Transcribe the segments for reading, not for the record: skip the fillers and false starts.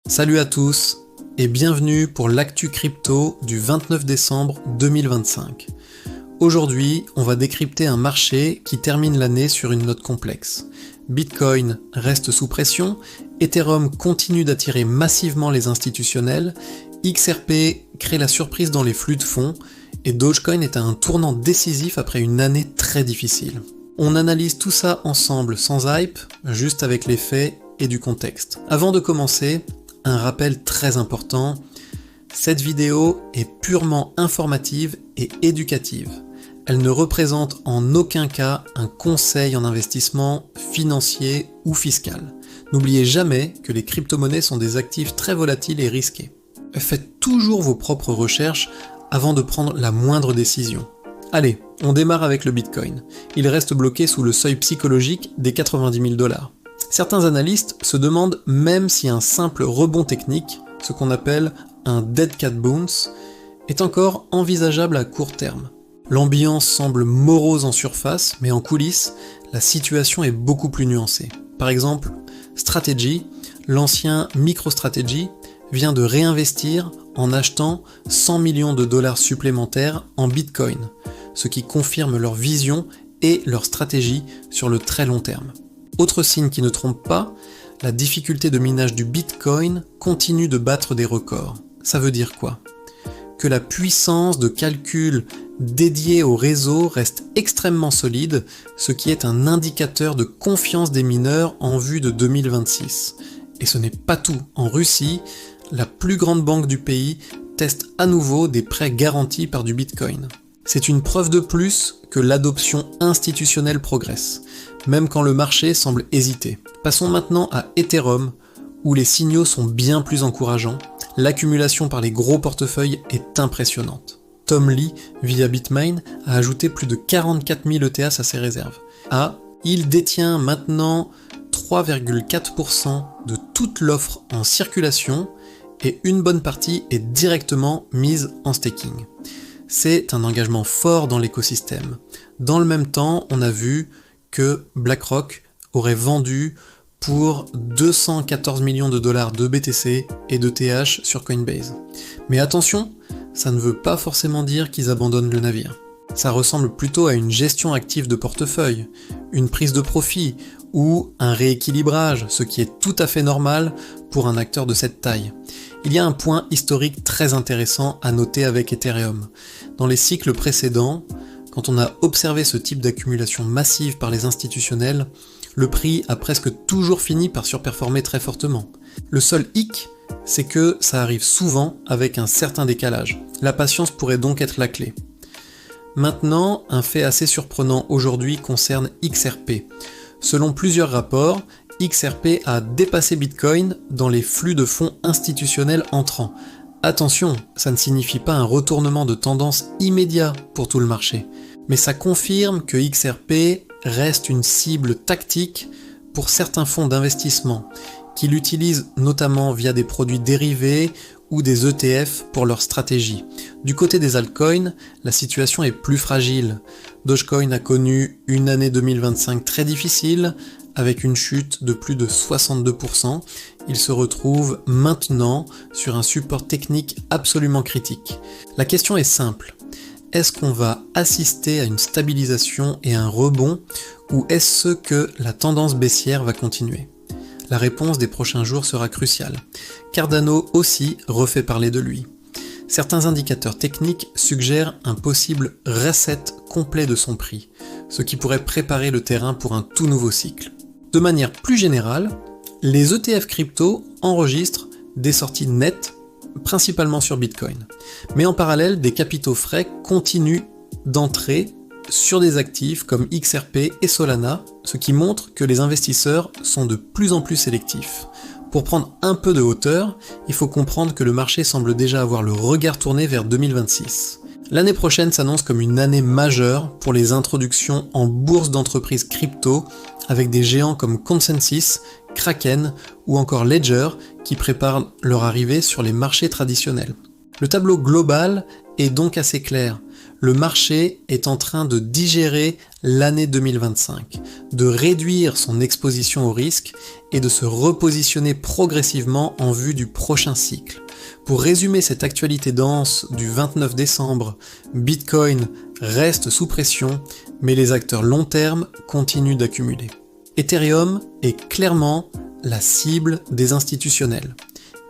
Salut à tous et bienvenue pour l'actu crypto du 29 décembre 2025. Aujourd'hui, on va décrypter un marché qui termine l'année sur une note complexe. Bitcoin reste sous pression, Ethereum continue d'attirer massivement les institutionnels, XRP crée la surprise dans les flux de fonds et Dogecoin est à un tournant décisif après une année très difficile. On analyse tout ça ensemble sans hype, juste avec les faits et du contexte. Avant de commencer, un rappel très important, cette vidéo est purement informative et éducative. Elle ne représente en aucun cas un conseil en investissement financier ou fiscal. N'oubliez jamais que les crypto-monnaies sont des actifs très volatiles et risqués. Faites toujours vos propres recherches avant de prendre la moindre décision. Allez, on démarre avec le Bitcoin. Il reste bloqué sous le seuil psychologique des 90 000 $. Certains analystes se demandent même si un simple rebond technique, ce qu'on appelle un dead cat bounce, est encore envisageable à court terme. L'ambiance semble morose en surface, mais en coulisses, la situation est beaucoup plus nuancée. Par exemple, Strategy, l'ancien MicroStrategy, vient de réinvestir en achetant 100 millions de dollars supplémentaires en Bitcoin, ce qui confirme leur vision et leur stratégie sur le très long terme. Autre signe qui ne trompe pas, la difficulté de minage du Bitcoin continue de battre des records. Ça veut dire quoi ? Que la puissance de calcul dédiée au réseau reste extrêmement solide, ce qui est un indicateur de confiance des mineurs en vue de 2026. Et ce n'est pas tout. En Russie, la plus grande banque du pays teste à nouveau des prêts garantis par du Bitcoin. C'est une preuve de plus que l'adoption institutionnelle progresse, même quand le marché semble hésiter. Passons maintenant à Ethereum, où les signaux sont bien plus encourageants. L'accumulation par les gros portefeuilles est impressionnante. Tom Lee, via Bitmain, a ajouté plus de 44 000 ETH à ses réserves. Il détient maintenant 3,4% de toute l'offre en circulation et une bonne partie est directement mise en staking. C'est un engagement fort dans l'écosystème. Dans le même temps, on a vu que BlackRock aurait vendu pour 214 millions de dollars de BTC et de TH sur Coinbase. Mais attention, ça ne veut pas forcément dire qu'ils abandonnent le navire. Ça ressemble plutôt à une gestion active de portefeuille, une prise de profit ou un rééquilibrage, ce qui est tout à fait normal pour un acteur de cette taille. Il y a un point historique très intéressant à noter avec Ethereum. Dans les cycles précédents, quand on a observé ce type d'accumulation massive par les institutionnels, le prix a presque toujours fini par surperformer très fortement. Le seul hic, c'est que ça arrive souvent avec un certain décalage. La patience pourrait donc être la clé. Maintenant, un fait assez surprenant aujourd'hui concerne XRP. Selon plusieurs rapports, XRP a dépassé Bitcoin dans les flux de fonds institutionnels entrants. Attention, ça ne signifie pas un retournement de tendance immédiat pour tout le marché, mais ça confirme que XRP reste une cible tactique pour certains fonds d'investissement, qui l'utilisent notamment via des produits dérivés ou des ETF pour leur stratégie. Du côté des altcoins, la situation est plus fragile. Dogecoin a connu une année 2025 très difficile, avec une chute de plus de 62%. Il se retrouve maintenant sur un support technique absolument critique. La question est simple. Est-ce qu'on va assister à une stabilisation et un rebond, ou est-ce que la tendance baissière va continuer ? La réponse des prochains jours sera cruciale. Cardano aussi refait parler de lui. Certains indicateurs techniques suggèrent un possible reset complet de son prix, ce qui pourrait préparer le terrain pour un tout nouveau cycle. De manière plus générale, les ETF crypto enregistrent des sorties nettes, principalement sur Bitcoin. Mais en parallèle, des capitaux frais continuent d'entrer sur des actifs comme XRP et Solana, ce qui montre que les investisseurs sont de plus en plus sélectifs. Pour prendre un peu de hauteur, il faut comprendre que le marché semble déjà avoir le regard tourné vers 2026. L'année prochaine s'annonce comme une année majeure pour les introductions en bourse d'entreprises crypto, avec des géants comme Consensus, Kraken ou encore Ledger qui préparent leur arrivée sur les marchés traditionnels. Le tableau global est donc assez clair. Le marché est en train de digérer l'année 2025, de réduire son exposition au risque et de se repositionner progressivement en vue du prochain cycle. Pour résumer cette actualité dense du 29 décembre, Bitcoin reste sous pression, mais les acteurs long terme continuent d'accumuler. Ethereum est clairement la cible des institutionnels.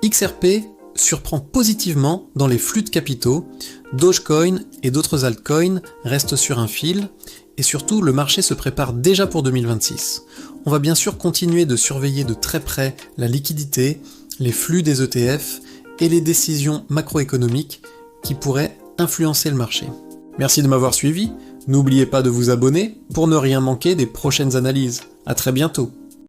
XRP surprend positivement dans les flux de capitaux, Dogecoin et d'autres altcoins restent sur un fil, et surtout le marché se prépare déjà pour 2026. On va bien sûr continuer de surveiller de très près la liquidité, les flux des ETF et les décisions macroéconomiques qui pourraient influencer le marché. Merci de m'avoir suivi, n'oubliez pas de vous abonner pour ne rien manquer des prochaines analyses. À très bientôt.